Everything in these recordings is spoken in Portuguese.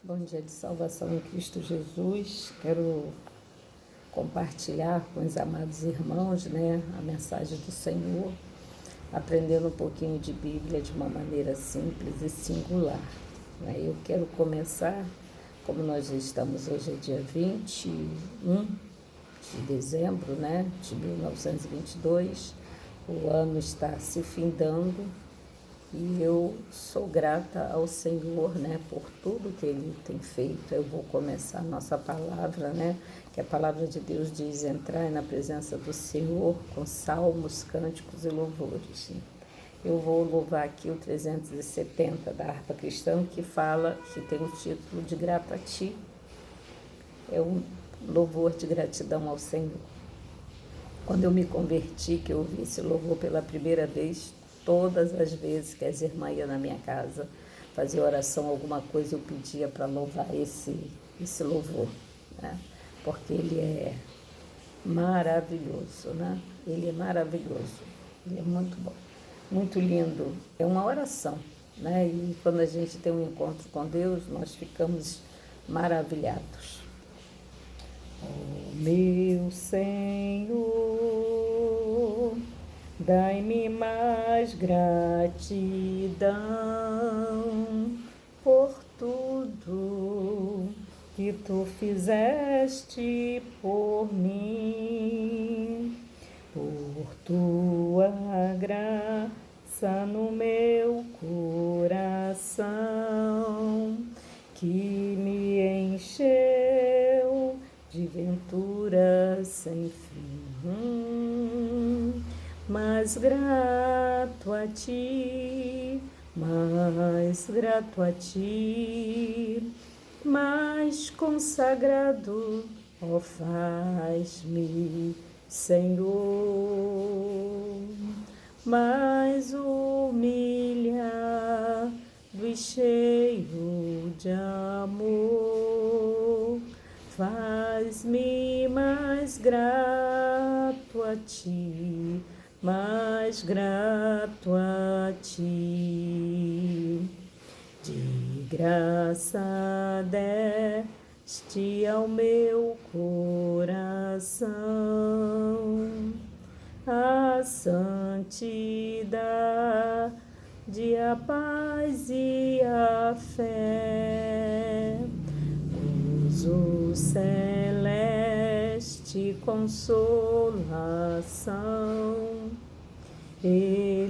Bom dia de salvação em Cristo Jesus. Quero compartilhar com os amados irmãos, a mensagem do Senhor, aprendendo um pouquinho de Bíblia de uma maneira simples e singular. Eu quero começar, como nós já estamos hoje, é dia 21 de dezembro, de 1922, o ano está se findando. E eu sou grata ao Senhor, por tudo que Ele tem feito. Eu vou começar a nossa palavra, que a palavra de Deus diz: entrar na presença do Senhor com salmos, cânticos e louvores. Eu vou louvar aqui o 370 da harpa cristã, que tem o título de Grato a Ti. É um louvor de gratidão ao Senhor. Quando eu me converti, que eu ouvi esse louvor pela primeira vez, todas as vezes que as irmãs iam na minha casa fazer oração, alguma coisa, eu pedia para louvar esse louvor, porque ele é maravilhoso, Ele é maravilhoso, ele é muito bom, muito lindo. É uma oração, E quando a gente tem um encontro com Deus, nós ficamos maravilhados. Oh, meu Senhor, dai-me mais gratidão por tudo que Tu fizeste por mim, por Tua graça no meu coração, que me encheu de ventura sem fim. Mais grato a Ti, mais grato a Ti, mais consagrado, ó, faz-me, Senhor, mais humilhado e cheio de amor, faz-me mais grato a Ti, mais grato a Ti. De graça deste ao meu coração a santidade, a paz e a fé, gozo celeste, consolação e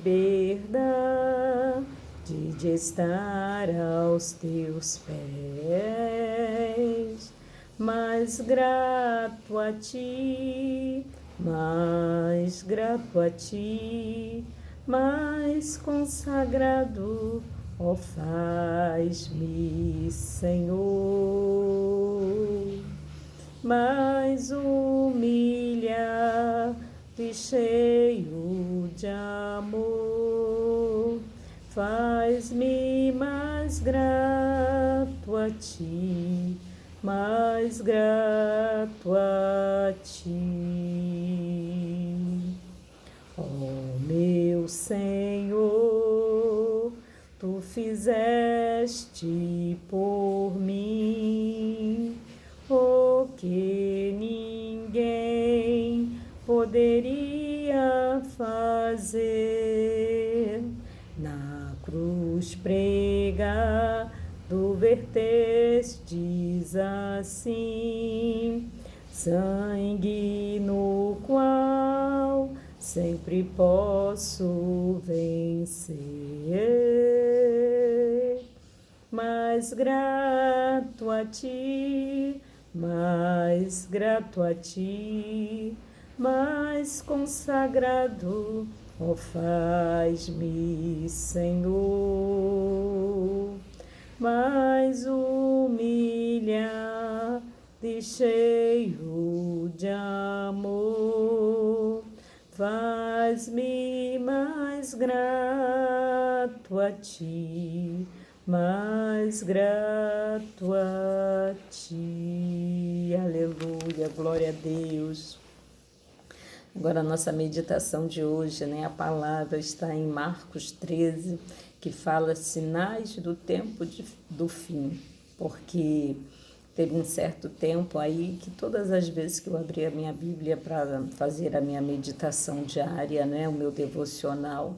liberdade de estar aos Teus pés. Mais grato a Ti, mais grato a Ti, mais consagrado, ó, faz-me, Senhor, mais humilhado e cheio de amor, faz-me mais grato a Ti, mais grato a Ti. Ó, meu Senhor, Tu fizeste por mim o que ninguém poderia fazer. Na cruz pregado vertestes assim sangue, no qual sempre posso vencer. Mais grato a Ti, mais grato a Ti, mais consagrado, ó, faz-me, Senhor, mais humilhado e cheio de amor, faz-me mais grato a Ti, mais grato a Ti. Aleluia, glória a Deus. Agora a nossa meditação de hoje, a palavra está em Marcos 13, que fala sinais do tempo do fim, porque teve um certo tempo aí que todas as vezes que eu abri a minha Bíblia para fazer a minha meditação diária, né, o meu devocional,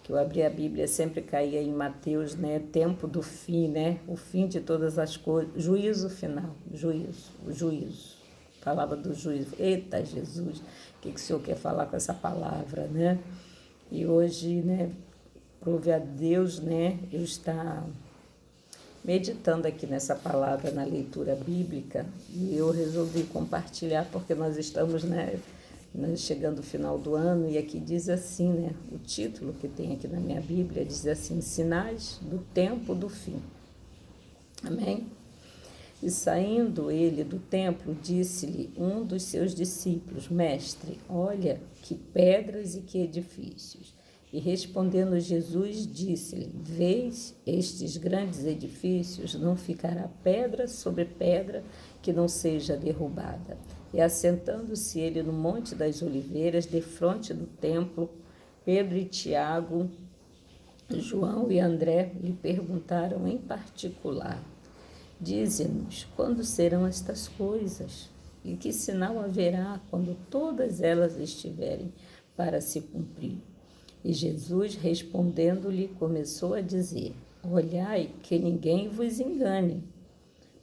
que eu abri a Bíblia, sempre caía em Mateus, né, tempo do fim, né, o fim de todas as coisas, juízo final, juízo. Falava do juízo. Eita, Jesus, o que o Senhor quer falar com essa palavra, né? E hoje, né, prove a Deus, né, eu estar meditando aqui nessa palavra na leitura bíblica, e eu resolvi compartilhar porque nós estamos, né, chegando ao final do ano, e aqui diz assim, né, o título que tem aqui na minha Bíblia diz assim: Sinais do tempo do fim. Amém? E saindo ele do templo, disse-lhe um dos seus discípulos: Mestre, olha que pedras e que edifícios. E respondendo Jesus, disse-lhe: Vês estes grandes edifícios? Não ficará pedra sobre pedra que não seja derrubada. E assentando-se ele no Monte das Oliveiras, defronte do templo, Pedro e Tiago, João e André lhe perguntaram em particular: Dize-nos, quando serão estas coisas? E que sinal haverá quando todas elas estiverem para se cumprir? E Jesus, respondendo-lhe, começou a dizer: Olhai que ninguém vos engane,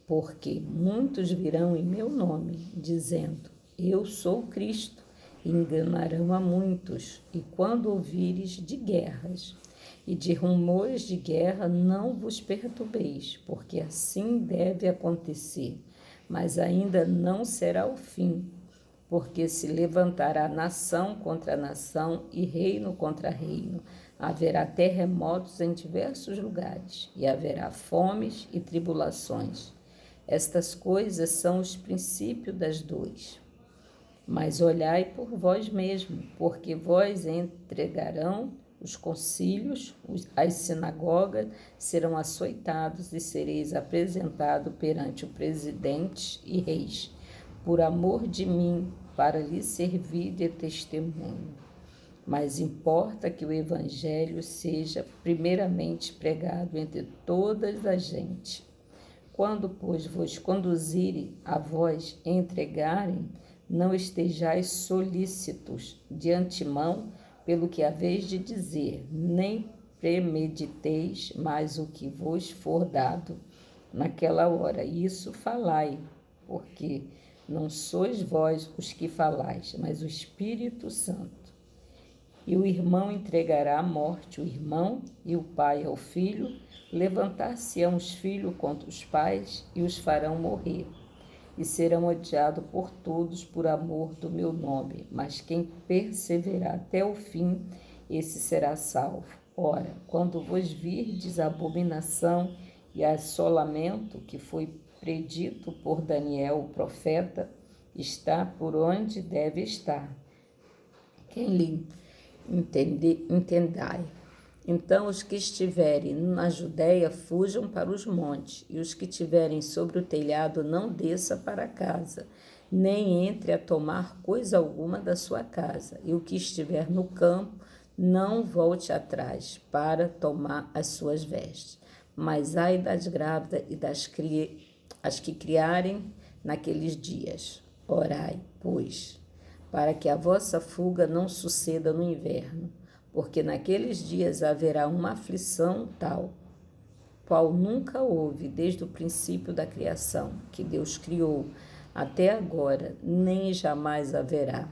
porque muitos virão em meu nome, dizendo: Eu sou Cristo, e enganarão a muitos. E quando ouvires de guerras e de rumores de guerra, não vos perturbeis, porque assim deve acontecer, mas ainda não será o fim, porque se levantará nação contra nação e reino contra reino. Haverá terremotos em diversos lugares, e haverá fomes e tribulações. Estas coisas são os princípios das dores. Mas olhai por vós mesmos, porque vós entregarão os concílios, as sinagogas serão açoitados e sereis apresentados perante o presidente e reis, por amor de mim, para lhe servir de testemunho. Mas importa que o evangelho seja primeiramente pregado entre todas as gente. Quando, pois, vos conduzirem a vós entregarem, não estejais solícitos de antemão pelo que haveis de dizer, nem premediteis mais o que vos for dado naquela hora. Isso falai, porque não sois vós os que falais, mas o Espírito Santo. E o irmão entregará à morte o irmão, e o pai ao filho. Levantar-se-ão os filhos contra os pais, e os farão morrer. E serão odiados por todos por amor do meu nome. Mas quem perseverar até o fim, esse será salvo. Ora, quando vos virdes a abominação e assolamento que foi predito por Daniel, o profeta, está por onde deve estar. Quem lhe entendai. Então os que estiverem na Judéia fujam para os montes, e os que estiverem sobre o telhado não desça para casa, nem entre a tomar coisa alguma da sua casa, e o que estiver no campo não volte atrás para tomar as suas vestes. Mas ai das grávidas e as que criarem naqueles dias. Orai, pois, para que a vossa fuga não suceda no inverno, porque naqueles dias haverá uma aflição tal, qual nunca houve desde o princípio da criação, que Deus criou, até agora, nem jamais haverá.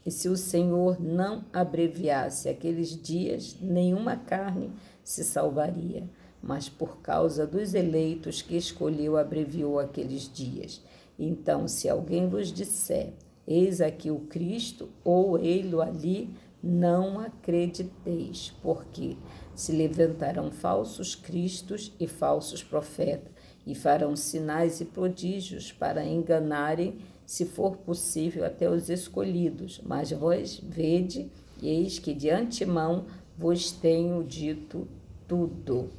E se o Senhor não abreviasse aqueles dias, nenhuma carne se salvaria. Mas por causa dos eleitos que escolheu, abreviou aqueles dias. Então, se alguém vos disser: eis aqui o Cristo, ou ele ali, não acrediteis, porque se levantarão falsos cristos e falsos profetas, e farão sinais e prodígios para enganarem, se for possível, até os escolhidos. Mas vós vede, e eis que de antemão vos tenho dito tudo.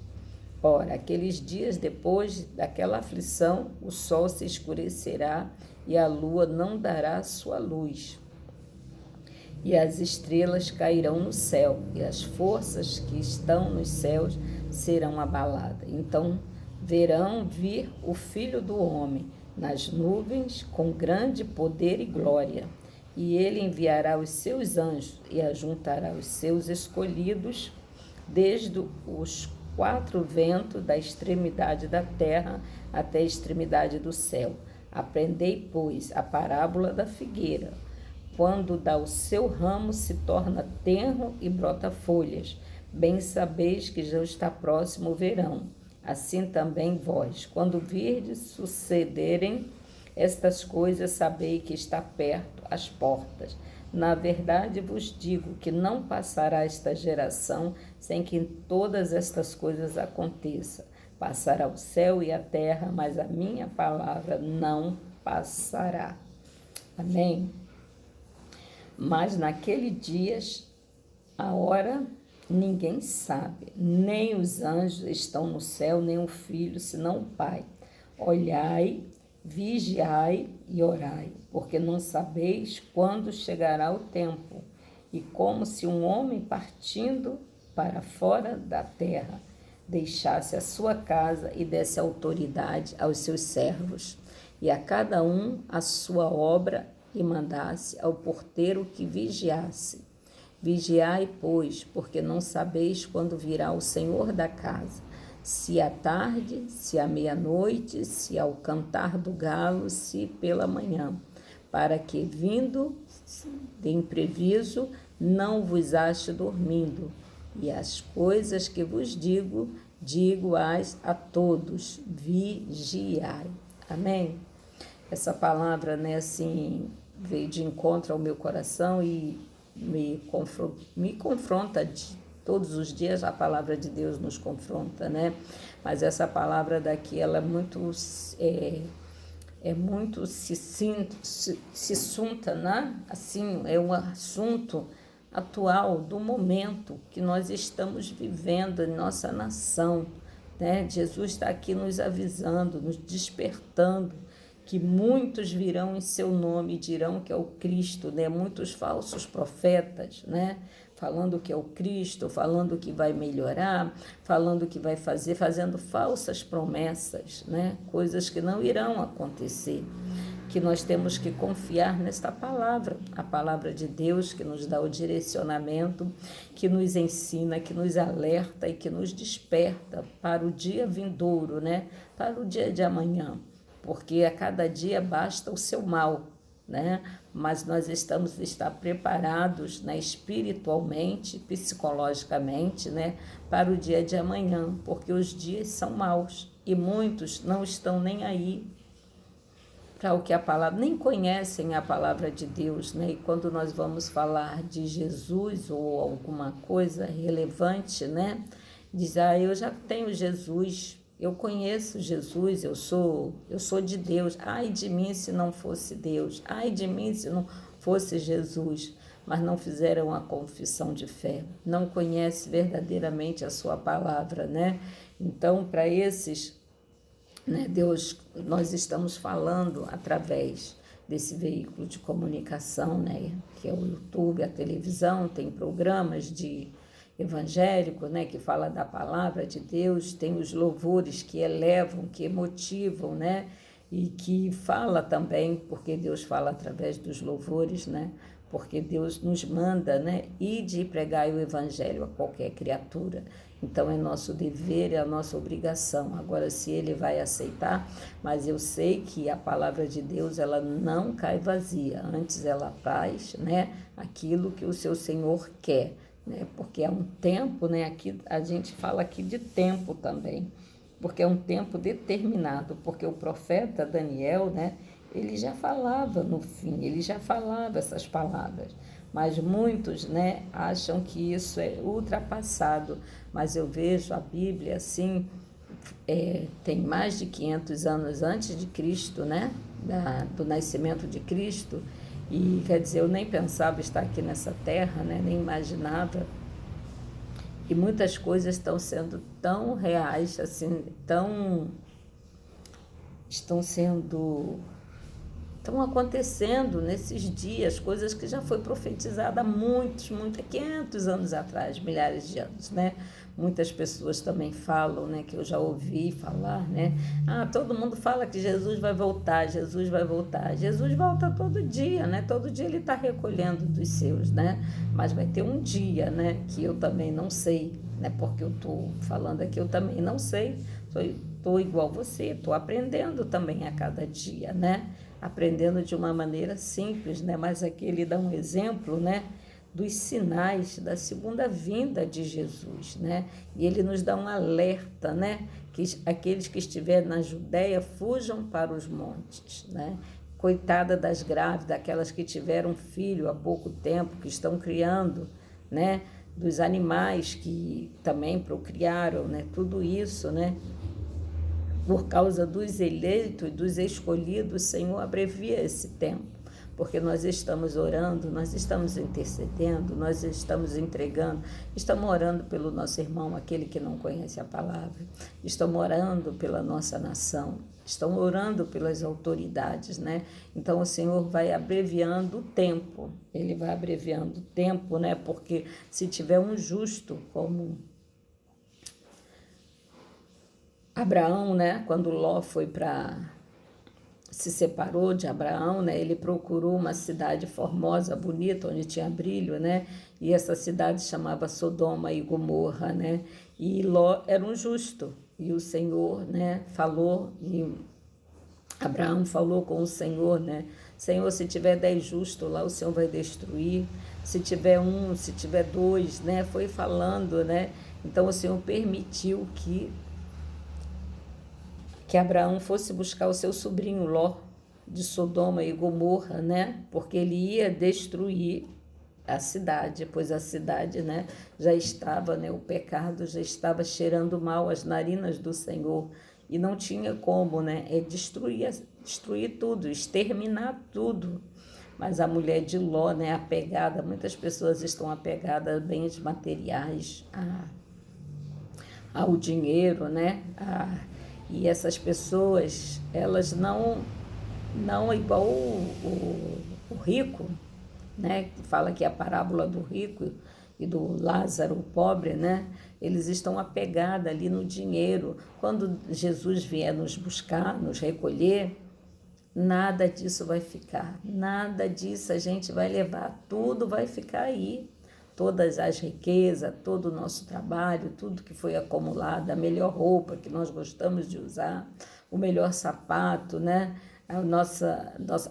Ora, aqueles dias depois daquela aflição, o sol se escurecerá e a lua não dará sua luz. E as estrelas cairão no céu, e as forças que estão nos céus serão abaladas. Então verão vir o Filho do Homem nas nuvens com grande poder e glória. E ele enviará os seus anjos e ajuntará os seus escolhidos desde os quatro ventos da extremidade da terra até a extremidade do céu. Aprendei, pois, a parábola da figueira. Quando dá o seu ramo, se torna tenro e brota folhas. Bem sabeis que já está próximo o verão. Assim também vós, quando virdes sucederem estas coisas, sabei que está perto as portas. Na verdade vos digo que não passará esta geração sem que todas estas coisas aconteçam. Passará o céu e a terra, mas a minha palavra não passará. Amém? Mas naquele dia, a hora, ninguém sabe, nem os anjos estão no céu, nem o Filho, senão o Pai. Olhai, vigiai e orai, porque não sabeis quando chegará o tempo. E como se um homem partindo para fora da terra deixasse a sua casa e desse autoridade aos seus servos, e a cada um a sua obra, e mandasse ao porteiro que vigiasse. Vigiai, pois, porque não sabeis quando virá o Senhor da casa, se à tarde, se à meia-noite, se ao cantar do galo, se pela manhã, para que, vindo de imprevisto, não vos ache dormindo. E as coisas que vos digo-as a todos, vigiai. Amém? Essa palavra, assim, veio de encontro ao meu coração e me confronta todos os dias. A palavra de Deus nos confronta, Mas essa palavra daqui, ela é muito se sunta, Assim, é um assunto atual do momento que nós estamos vivendo em nossa nação, Jesus está aqui nos avisando, nos despertando, que muitos virão em seu nome e dirão que é o Cristo, Muitos falsos profetas, Falando que é o Cristo, falando que vai melhorar, falando que vai fazer, fazendo falsas promessas, Coisas que não irão acontecer. Que nós temos que confiar nesta palavra, a palavra de Deus que nos dá o direcionamento, que nos ensina, que nos alerta e que nos desperta para o dia vindouro, Para o dia de amanhã. Porque a cada dia basta o seu mal, Mas nós estamos preparados, espiritualmente, psicologicamente, para o dia de amanhã, porque os dias são maus e muitos não estão nem aí para o que a palavra, nem conhecem a palavra de Deus, E quando nós vamos falar de Jesus ou alguma coisa relevante, Diz, eu já tenho Jesus, eu conheço Jesus, eu sou de Deus. Ai de mim se não fosse Deus, ai de mim se não fosse Jesus. Mas não fizeram a confissão de fé, não conhecem verdadeiramente a sua palavra, Então, para esses, Deus, nós estamos falando através desse veículo de comunicação, que é o YouTube, a televisão, tem programas de evangélico, que fala da palavra de Deus, tem os louvores que elevam, que motivam, e que fala também, porque Deus fala através dos louvores, Porque Deus nos manda, ir de pregar o evangelho a qualquer criatura. Então é nosso dever, é a nossa obrigação. Agora, se ele vai aceitar, mas eu sei que a palavra de Deus, ela não cai vazia, antes ela faz, aquilo que o seu Senhor quer. Porque é um tempo, aqui a gente fala aqui de tempo também, porque é um tempo determinado, porque o profeta Daniel, ele já falava no fim, ele já falava essas palavras, mas muitos, acham que isso é ultrapassado, mas eu vejo a Bíblia assim, tem mais de 500 anos antes de Cristo, do nascimento de Cristo. E quer dizer, eu nem pensava estar aqui nessa terra, nem imaginava. E muitas coisas estão sendo tão reais, assim, estão acontecendo nesses dias, coisas que já foi profetizada há 500 anos atrás, milhares de anos, Muitas pessoas também falam, né, que eu já ouvi falar, né? Todo mundo fala que Jesus vai voltar, Jesus vai voltar. Jesus volta todo dia, né? Todo dia ele está recolhendo dos seus, né? Mas vai ter um dia, né, que eu também não sei, né? Porque eu estou falando aqui, eu também não sei. Estou igual você, estou aprendendo também a cada dia, né? Aprendendo de uma maneira simples, né? Mas aqui ele dá um exemplo, né, dos sinais da segunda vinda de Jesus, né? E ele nos dá um alerta, né? Que aqueles que estiverem na Judéia fujam para os montes, né? Coitada das grávidas, aquelas que tiveram filho há pouco tempo, que estão criando, né? Dos animais que também procriaram, né? Tudo isso, né? Por causa dos eleitos, dos escolhidos, o Senhor abrevia esse tempo. Porque nós estamos orando, nós estamos intercedendo, nós estamos entregando, estamos orando pelo nosso irmão, aquele que não conhece a palavra, estamos orando pela nossa nação, estamos orando pelas autoridades, né? Então o Senhor vai abreviando o tempo, Ele vai abreviando o tempo, né? Porque se tiver um justo como Abraão, né? Quando Ló se separou de Abraão, né? Ele procurou uma cidade formosa, bonita, onde tinha brilho, né? E essa cidade chamava Sodoma e Gomorra, né? E Ló era um justo. E o Senhor, né, falou, e Abraão falou com o Senhor, né? Senhor, se tiver 10 justos lá, o Senhor vai destruir. Se tiver um, se tiver 2, né? Foi falando, né? Então o Senhor permitiu que Abraão fosse buscar o seu sobrinho Ló de Sodoma e Gomorra, né? Porque ele ia destruir a cidade, pois a cidade, né, já estava, né, o pecado já estava cheirando mal as narinas do Senhor e não tinha como, né, destruir tudo, exterminar tudo. Mas a mulher de Ló, né, apegada, muitas pessoas estão apegadas a bens materiais, ao dinheiro, né, e essas pessoas, elas não igual o rico, né? Fala que a parábola do rico e do Lázaro, o pobre, né? Eles estão apegados ali no dinheiro. Quando Jesus vier nos buscar, nos recolher, nada disso vai ficar, nada disso a gente vai levar, tudo vai ficar aí. Todas as riquezas, todo o nosso trabalho, tudo que foi acumulado, a melhor roupa que nós gostamos de usar, o melhor sapato, né?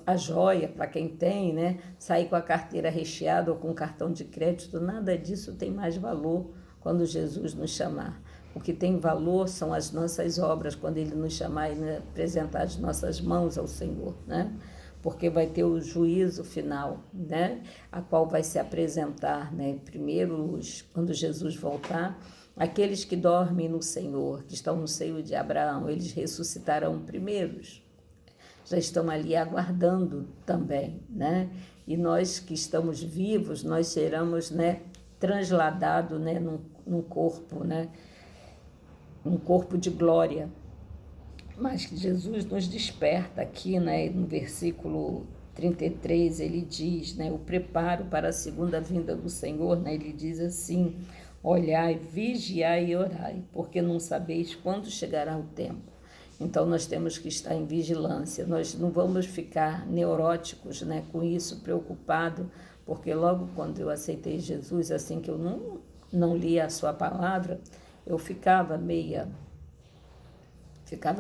A joia para quem tem, né? Sair com a carteira recheada ou com cartão de crédito, nada disso tem mais valor quando Jesus nos chamar. O que tem valor são as nossas obras, quando Ele nos chamar e, né, apresentar as nossas mãos ao Senhor, né? Porque vai ter o juízo final, né? A qual vai se apresentar, né? Primeiro, quando Jesus voltar, aqueles que dormem no Senhor, que estão no seio de Abraão, eles ressuscitarão primeiros. Já estão ali aguardando também, né? E nós que estamos vivos, nós seremos, né, transladados, né, num corpo, né? Um corpo de glória. Mas que Jesus nos desperta aqui, né, no versículo 33, ele diz, né, o preparo para a segunda vinda do Senhor, né, ele diz assim, olhai, vigiai e orai, porque não sabeis quando chegará o tempo. Então nós temos que estar em vigilância, nós não vamos ficar neuróticos, né, com isso, preocupados, porque logo quando eu aceitei Jesus, assim que eu não lia a sua palavra, eu ficava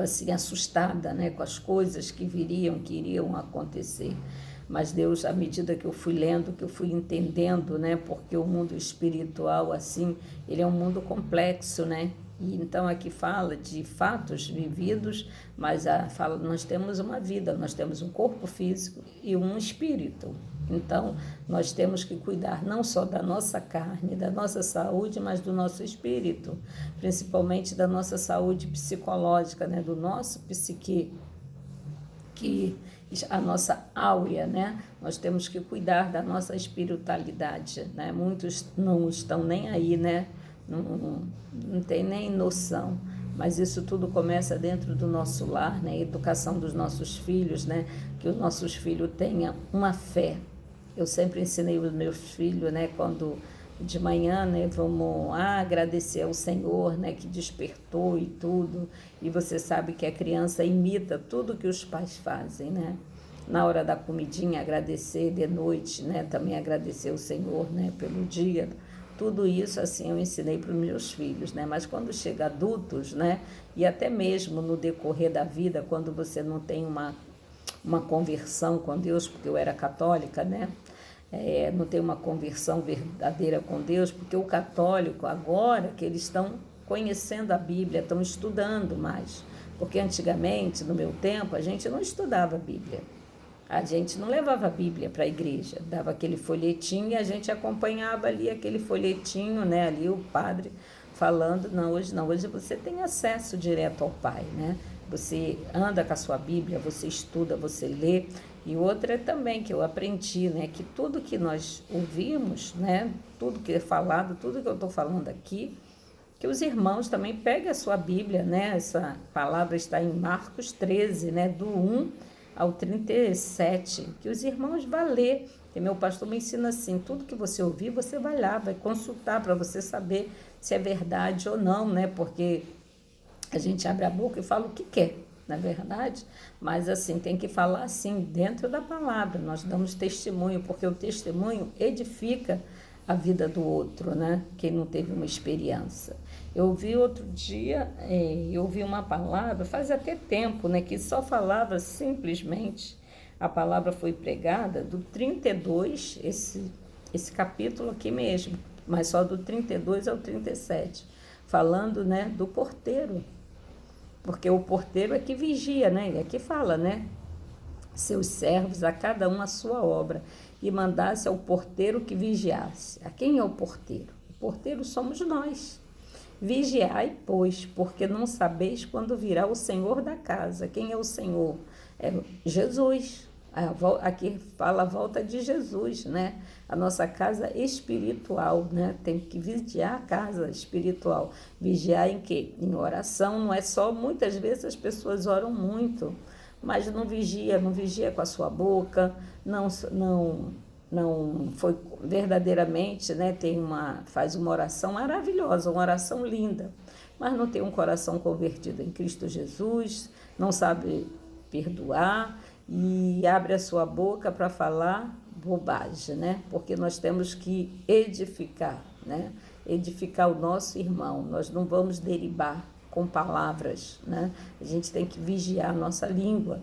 assim assustada, né, com as coisas que iriam acontecer. Mas Deus, à medida que eu fui lendo, que eu fui entendendo, né, porque o mundo espiritual, assim, ele é um mundo complexo, né? E então aqui fala de fatos vividos, mas nós temos uma vida, nós temos um corpo físico e um espírito. Então, nós temos que cuidar não só da nossa carne, da nossa saúde, mas do nosso espírito, principalmente da nossa saúde psicológica, né? Do nosso psique, a nossa áurea, né? Nós temos que cuidar da nossa espiritualidade, né? Muitos não estão nem aí, né? Não tem nem noção, mas isso tudo começa dentro do nosso lar, né? A educação dos nossos filhos, né? Que os nossos filhos tenham uma fé. Eu sempre ensinei os meus filhos, né? Quando de manhã, né, vamos agradecer ao Senhor, né, que despertou e tudo, e você sabe que a criança imita tudo que os pais fazem, né? Na hora da comidinha, agradecer de noite, né, também agradecer ao Senhor, né, pelo dia. Tudo isso, assim, eu ensinei para os meus filhos, né? Mas quando chega adultos, né, e até mesmo no decorrer da vida, quando você não tem uma conversão com Deus, porque eu era católica, né? Não tem uma conversão verdadeira com Deus, porque o católico, agora que eles estão conhecendo a Bíblia, estão estudando mais. Porque antigamente, no meu tempo, a gente não estudava a Bíblia. A gente não levava a Bíblia para a igreja, dava aquele folhetinho e a gente acompanhava ali aquele folhetinho, né? Ali o padre falando, não, hoje você tem acesso direto ao Pai, né? Você anda com a sua Bíblia, você estuda, você lê. E outra também que eu aprendi, né? Que tudo que nós ouvimos, né? Tudo que é falado, tudo que eu estou falando aqui, que os irmãos também peguem a sua Bíblia, né? Essa palavra está em Marcos 13, né? Do 1 ao 37, que os irmãos vão ler, que meu pastor me ensina assim, tudo que você ouvir, você vai lá, vai consultar para você saber se é verdade ou não, né? Porque a gente abre a boca e fala o que quer, na verdade, mas assim, tem que falar assim, dentro da palavra, nós damos testemunho, porque o testemunho edifica a vida do outro, né? Quem não teve uma experiência. Eu ouvi outro dia, eu ouvi uma palavra, faz até tempo, né? Que só falava simplesmente, a palavra foi pregada do 32, esse capítulo aqui mesmo, mas só do 32 ao 37, falando, né? Do porteiro, porque o porteiro é que vigia, né? É que fala, né? Seus servos, a cada um a sua obra, e mandasse ao porteiro que vigiasse. A quem é o porteiro? O porteiro somos nós. Vigiai, pois, porque não sabeis quando virá o Senhor da casa. Quem é o Senhor? É Jesus. Aqui fala a volta de Jesus, né? A nossa casa espiritual, né? Tem que vigiar a casa espiritual. Vigiar em quê? Em oração. Não é só, muitas vezes as pessoas oram muito, mas não vigia com a sua boca, não foi verdadeiramente, né, faz uma oração maravilhosa, uma oração linda, mas não tem um coração convertido em Cristo Jesus, não sabe perdoar e abre a sua boca para falar bobagem, né? Porque nós temos que edificar, né? Edificar o nosso irmão, nós não vamos derivar com palavras, né? A gente tem que vigiar a nossa língua.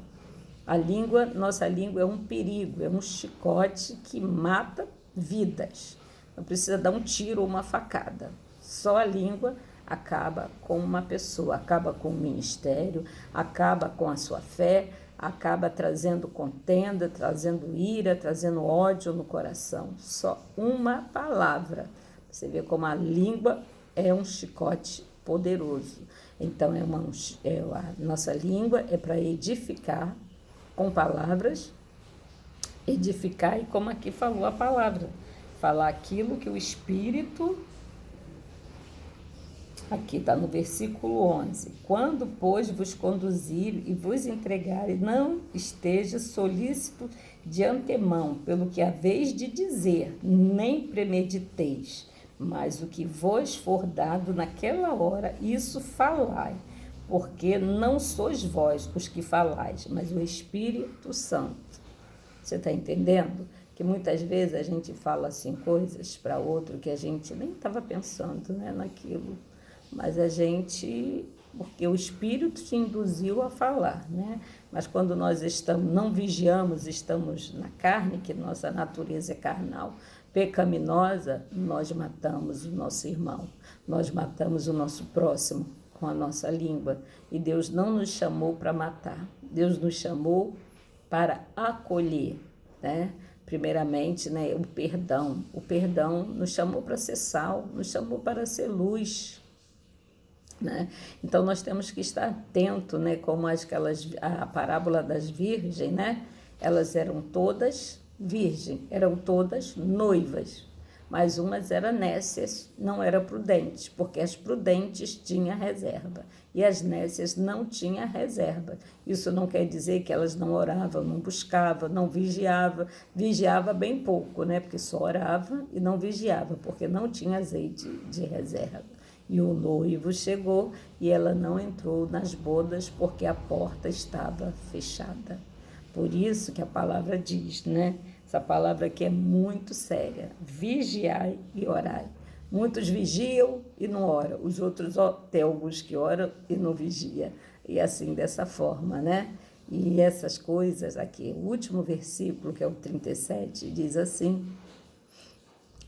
Nossa língua é um perigo, é um chicote que mata vidas. Não precisa dar um tiro ou uma facada. Só a língua acaba com uma pessoa, acaba com o ministério, acaba com a sua fé, acaba trazendo contenda, trazendo ira, trazendo ódio no coração. Só uma palavra. Você vê como a língua é um chicote poderoso. Então, a nossa língua é para edificar com palavras, edificar, e como aqui falou a palavra, falar aquilo que o Espírito, aqui está no versículo 11, quando, pois, vos conduzir e vos entregar, não esteja solícito de antemão pelo que haveis de dizer, nem premediteis, mas o que vos for dado naquela hora, isso falai, porque não sois vós os que falais, mas o Espírito Santo. Você está entendendo? Que muitas vezes a gente fala assim coisas para outro que a gente nem estava pensando, né, naquilo, mas porque o Espírito te induziu a falar, né? Mas quando nós não vigiamos, estamos na carne, que nossa natureza é carnal, pecaminosa, nós matamos o nosso irmão, nós matamos o nosso próximo com a nossa língua. E Deus não nos chamou para matar, Deus nos chamou para acolher, né? Primeiramente, né, o perdão nos chamou para ser sal, nos chamou para ser luz, né? Então nós temos que estar atento, né, como a parábola das virgens, né? Elas eram todas virgens, eram todas noivas, mas umas eram nécias, não eram prudentes, porque as prudentes tinham reserva e as nécias não tinham reserva. Isso não quer dizer que elas não oravam, não buscavam, não vigiavam. Vigiava bem pouco, né? Porque só orava e não vigiava, porque não tinha azeite de reserva. E o noivo chegou e ela não entrou nas bodas porque a porta estava fechada. Por isso que a palavra diz, né? Essa palavra aqui é muito séria. Vigiai e orai. Muitos vigiam e não oram. Os outros, tem alguns que oram e não vigiam. E assim, dessa forma, né? E essas coisas aqui, o último versículo, que é o 37, diz assim,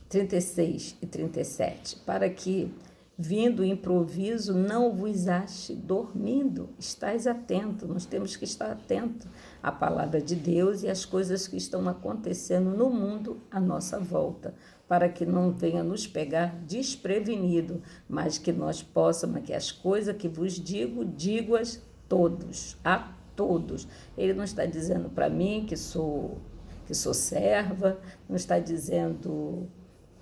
36 e 37, para que, vindo o improviso, não vos ache dormindo. Estais atento, nós temos que estar atento à palavra de Deus e às coisas que estão acontecendo no mundo à nossa volta, para que não venha nos pegar desprevenido, mas que nós possamos, que as coisas que vos digo, digo-as todos, a todos. Ele não está dizendo para mim que sou serva, não está dizendo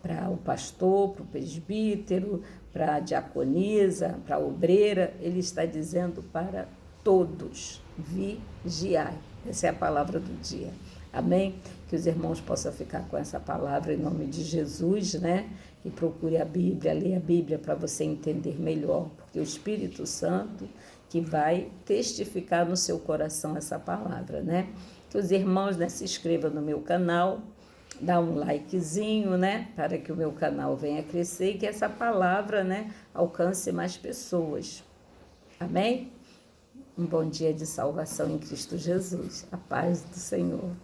para o pastor, para o presbítero, para a diaconisa, para a obreira, ele está dizendo para todos, vigiai. Essa é a palavra do dia. Amém? Que os irmãos possam ficar com essa palavra em nome de Jesus, né? E procure a Bíblia, leia a Bíblia para você entender melhor, porque o Espírito Santo que vai testificar no seu coração essa palavra, né? Que os irmãos, né, se inscrevam no meu canal, dá um likezinho, né, para que o meu canal venha crescer e que essa palavra, né, alcance mais pessoas. Amém? Um bom dia de salvação em Cristo Jesus. A paz do Senhor.